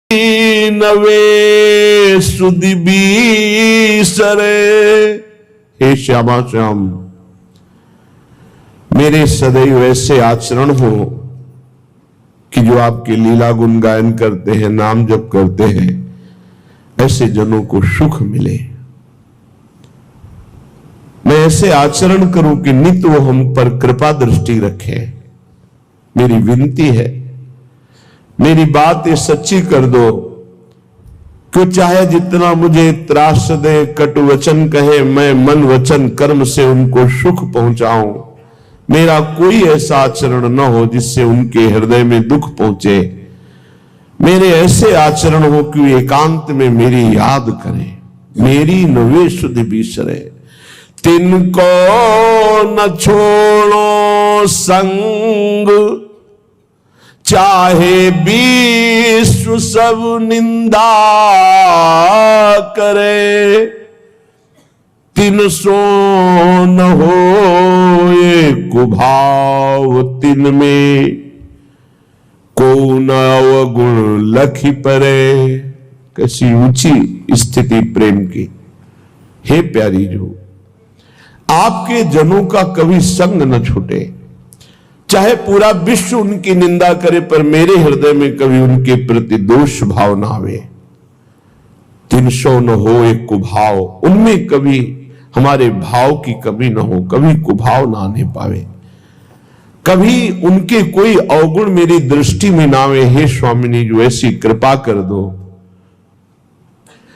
नवे सुधि बीसरे। हे श्यामा श्याम, मेरे सदैव ऐसे आचरण हो कि जो आपके लीला गुण गायन करते हैं, नाम जप करते हैं, ऐसे जनों को सुख मिले। मैं ऐसे आचरण करूं कि नित्य वो हम पर कृपा दृष्टि रखे। मेरी विनती है, मेरी बात ये सच्ची कर दो कि चाहे जितना मुझे त्रास दे, कटु वचन कहे, मैं मन वचन कर्म से उनको सुख पहुंचाऊं। मेरा कोई ऐसा आचरण न हो जिससे उनके हृदय में दुख पहुंचे। मेरे ऐसे आचरण हो कि एकांत में मेरी याद करें। मेरी नवे सुधि बीसरे, तिनको न छोड़ो संग, चाहे विश्व सब निंदा करे। तिन सो न हो ये कुभाव, तिन में को न अवगुण लखी परे। कैसी ऊंची स्थिति प्रेम की। हे प्यारी जो, आपके जनों का कभी संग न छूटे। चाहे पूरा विश्व उनकी निंदा करे, पर मेरे हृदय में कभी उनके प्रति दोष भाव ना आवे। 300 न हो एक कुभाव, उनमें कभी हमारे भाव की कमी न हो, कभी कुभाव ना आने पावे, कभी उनके कोई अवगुण मेरी दृष्टि में ना आवे। हे स्वामिनी जो, ऐसी कृपा कर दो।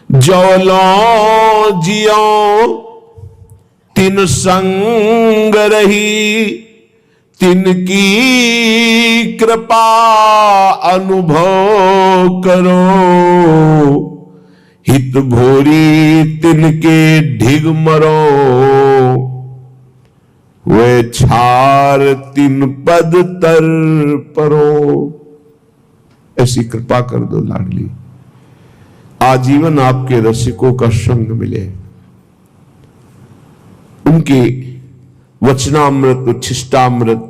जो लो जियो तिन संग रही, तिनकी कृपा अनुभव करो। हित भोरी तिनके ढिग मरो, वे छार तिन पद तर परो। ऐसी कृपा कर दो लाडली, आजीवन आपके रसिकों का संग मिले। उनके वचनामृत, उच्छिष्टामृत,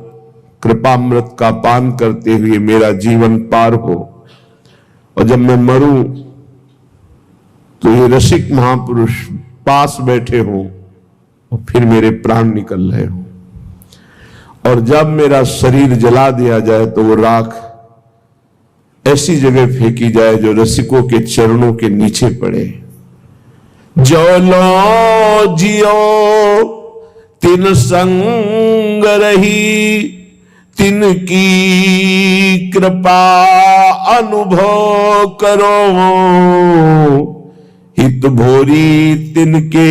कृपामृत का पान करते हुए मेरा जीवन पार हो। और जब मैं मरूं तो ये रसिक महापुरुष पास बैठे हों और फिर मेरे प्राण निकल रहे हों। और जब मेरा शरीर जला दिया जाए तो वो राख ऐसी जगह फेंकी जाए जो रसिकों के चरणों के नीचे पड़े। जो लो जियो तिन संग रही, तिनकी कृपा अनुभव करो। हित भोरी तिनके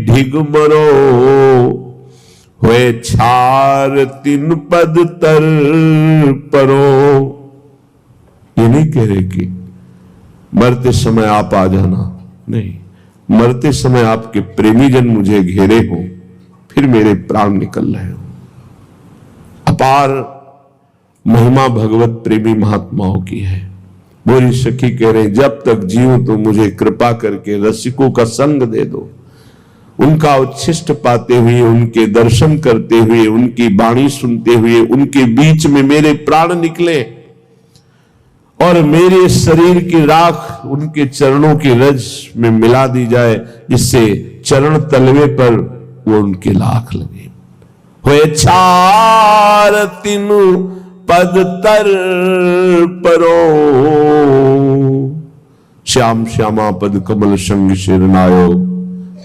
ढिग मरो, हुए छार तिन पद तर परो। ये नहीं कह रहे कि मरते समय आप आ जाना, नहीं, मरते समय आपके प्रेमी जन मुझे घेरे हो, फिर मेरे प्राण निकल रहे हो। अपार महिमा भगवत प्रेमी महात्माओं की है। मोरी सखी कह रहे, जब तक जीऊं तो मुझे कृपा करके रसिकों का संग दे दो। उनका उच्छिष्ट पाते हुए, उनके दर्शन करते हुए, उनकी वाणी सुनते हुए, उनके बीच में मेरे प्राण निकले और मेरे शरीर की राख उनके चरणों की रज में मिला दी जाए, जिससे चरण तलवे पर वो उनके लाख लगे। हुए छार तिनु पद तर परो। श्याम श्यामा पद कमल संग शिरनायो।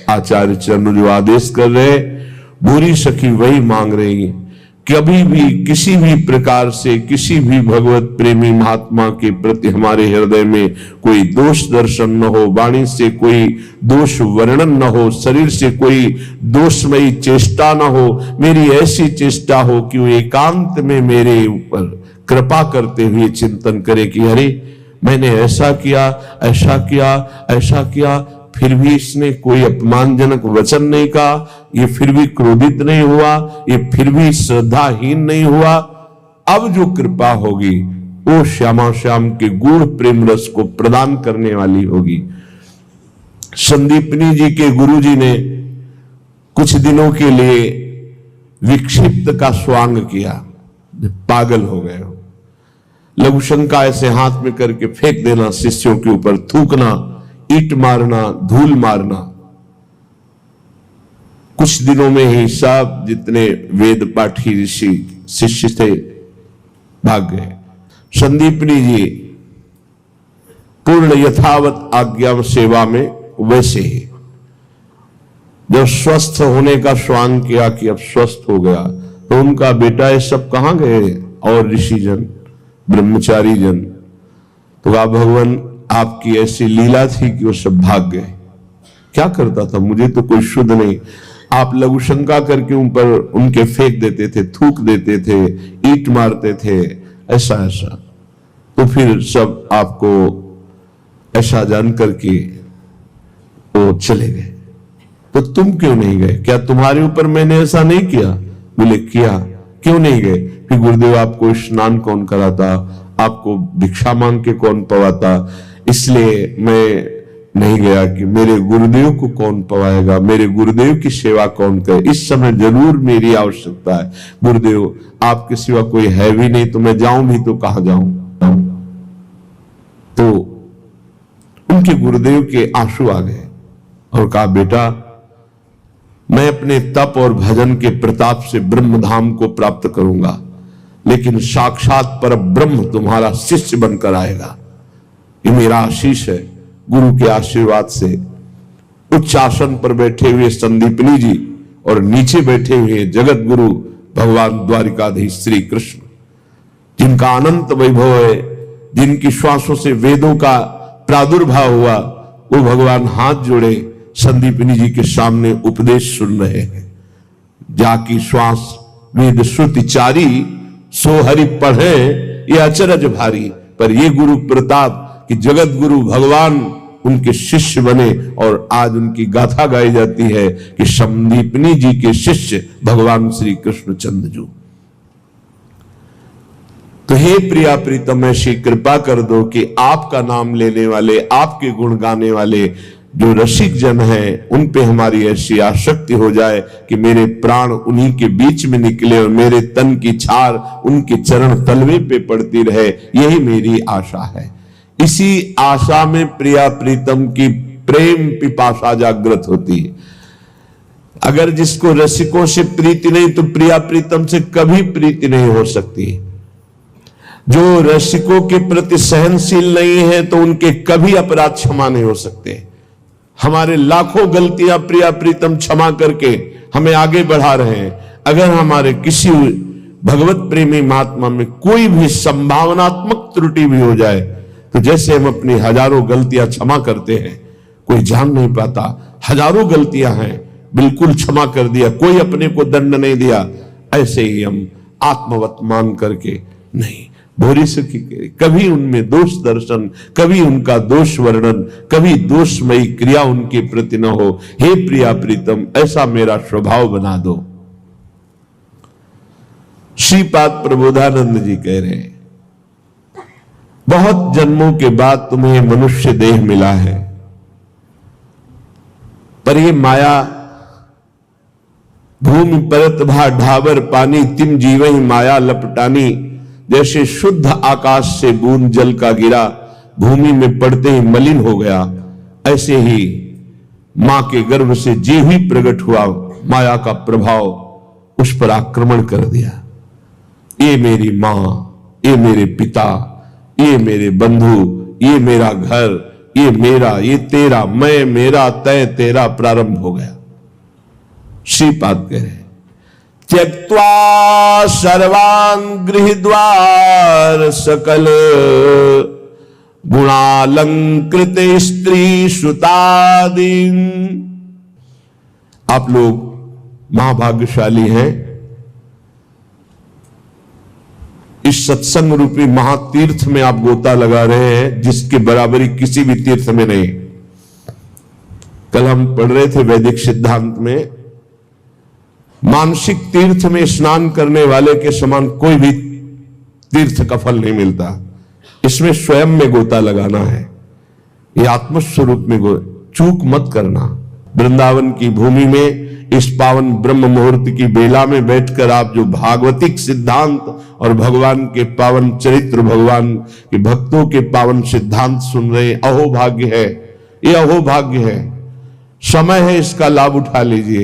आचार्य चरण जो आदेश कर रहे, बुरी सखी वही मांग रही है। कभी भी किसी भी प्रकार से किसी भी भगवत प्रेमी महात्मा के प्रति हमारे हृदय में कोई दोष दर्शन न हो, वाणी से कोई दोष वर्णन न हो, शरीर से कोई दोषमयी चेष्टा न हो। मेरी ऐसी चेष्टा हो कि वो एकांत में मेरे ऊपर कृपा करते हुए चिंतन करे कि अरे मैंने ऐसा किया, ऐसा किया, ऐसा किया, फिर भी इसने कोई अपमानजनक वचन नहीं कहा, ये फिर भी क्रोधित नहीं हुआ, ये फिर भी श्रद्धाहीन नहीं हुआ। अब जो कृपा होगी वो श्यामा श्याम के गूढ़ प्रेम रस को प्रदान करने वाली होगी। संदीपनी जी के गुरुजी ने कुछ दिनों के लिए विक्षिप्त का स्वांग किया, पागल हो गए हो। लघुशंका ऐसे हाथ में करके फेंक देना, शिष्यों के ऊपर थूकना, ईंट मारना, धूल मारना। कुछ दिनों में ही सब जितने वेद पाठी ऋषि शिष्य थे भाग गए। संदीपनी जी पूर्ण यथावत आज्ञा सेवा में वैसे ही जब स्वस्थ होने का श्वान किया कि अब स्वस्थ हो गया, तो उनका बेटा ये सब कहां गए और ऋषिजन ब्रह्मचारी जन? तो कहा भगवान आपकी ऐसी लीला थी कि वो सब भाग गए। क्या करता था, मुझे तो कोई शुद्ध नहीं। आप लघुशंका करके ऊपर उनके फेंक देते थे, थूक देते थे, ईंट मारते थे, ऐसा ऐसा। तो फिर सब आपको ऐसा जान करके वो चले गए। तो तुम क्यों नहीं गए? क्या तुम्हारे ऊपर मैंने ऐसा नहीं किया? बोले किया। क्यों नहीं गए? फिर गुरुदेव आपको स्नान कौन कराता, आपको भिक्षा मांग के कौन पवाता, इसलिए मैं नहीं गया कि मेरे गुरुदेव को कौन पवाएगा, मेरे गुरुदेव की सेवा कौन करे, इस समय जरूर मेरी आवश्यकता है। गुरुदेव आपके सिवा कोई है भी नहीं, तो मैं जाऊं भी तो कहां जाऊं? तो उनके गुरुदेव के आंसू आ गए और कहा बेटा मैं अपने तप और भजन के प्रताप से ब्रह्मधाम को प्राप्त करूंगा, लेकिन साक्षात पर ब्रह्म तुम्हारा शिष्य बनकर आएगा। ये मेरा आशीष है गुरु के आशीर्वाद से। उच्च आसन पर बैठे हुए संदीपनी जी और नीचे बैठे हुए जगत गुरु भगवान द्वारिकाधीश श्री कृष्ण, जिनका अनंत वैभव है, जिनकी श्वासों से वेदों का प्रादुर्भाव हुआ, वो भगवान हाथ जोड़े संदीपनी जी के सामने उपदेश सुन रहे हैं। जाकी श्वास वेद श्रुति चारी, सो हरि पढ़े ये अचरज भारी। पर ये गुरु प्रताप कि जगत गुरु भगवान उनके शिष्य बने, और आज उनकी गाथा गाई जाती है कि संदीपनी जी के शिष्य भगवान श्री कृष्ण चंद्रजू। तो हे प्रिया प्रीतम ऐसी कृपा कर दो कि आपका नाम लेने वाले, आपके गुण गाने वाले जो रसिक जन हैं, उन पे हमारी ऐसी आसक्ति हो जाए कि मेरे प्राण उन्हीं के बीच में निकले और मेरे तन की छार उनके चरण तलवे पे पड़ती रहे। यही मेरी आशा है। इसी आशा में प्रिया प्रीतम की प्रेम पिपासा जागृत होती है। अगर जिसको रसिकों से प्रीति नहीं, तो प्रिया प्रीतम से कभी प्रीति नहीं हो सकती। जो रसिकों के प्रति सहनशील नहीं है, तो उनके कभी अपराध क्षमा नहीं हो सकते। हमारे लाखों गलतियां प्रिया प्रीतम क्षमा करके हमें आगे बढ़ा रहे हैं। अगर हमारे किसी भगवत प्रेमी महात्मा में कोई भी संभावनात्मक त्रुटि भी हो जाए, तो जैसे हम अपनी हजारों गलतियां क्षमा करते हैं, कोई जान नहीं पाता हजारों गलतियां हैं, बिल्कुल क्षमा कर दिया, कोई अपने को दंड नहीं दिया, ऐसे ही हम आत्मवत मान करके नहीं। भोरी सखी कभी उनमें दोष दर्शन, कभी उनका दोष वर्णन, कभी दोषमयी क्रिया उनके प्रति न हो। हे प्रिया प्रीतम ऐसा मेरा स्वभाव बना दो। श्रीपाद प्रबोधानंद जी कह रहे हैं, बहुत जन्मों के बाद तुम्हें मनुष्य देह मिला है, पर ये माया भूमि परत भा ढाबर पानी, तिम जीवही माया लपटानी। जैसे शुद्ध आकाश से बूंद जल का गिरा भूमि में पड़ते ही मलिन हो गया, ऐसे ही मां के गर्भ से जी ही प्रकट हुआ माया का प्रभाव उस पर आक्रमण कर दिया। ये मेरी मां, ये मेरे पिता, ये मेरे बंधु, ये मेरा घर, ये मेरा, ये तेरा, मैं मेरा, तय तेरा प्रारंभ हो गया। श्रीपाद कह रहे त्यक्त्वा सर्वान् गृहद्वार सकल, गुणालंकृत स्त्री सुतादीन। आप लोग महाभाग्यशाली हैं, इस सत्संग रूपी महातीर्थ में आप गोता लगा रहे हैं, जिसकी बराबरी किसी भी तीर्थ में नहीं। कल हम पढ़ रहे थे वैदिक सिद्धांत में, मानसिक तीर्थ में स्नान करने वाले के समान कोई भी तीर्थ का फल नहीं मिलता। इसमें स्वयं में गोता लगाना है, ये आत्मस्वरूप में चूक मत करना। वृंदावन की भूमि में इस पावन ब्रह्म मुहूर्त की बेला में बैठकर आप जो भागवतिक सिद्धांत और भगवान के पावन चरित्र, भगवान के भक्तों के पावन सिद्धांत सुन रहे, अहोभाग्य है, ये अहोभाग्य है। समय है, इसका लाभ उठा लीजिए।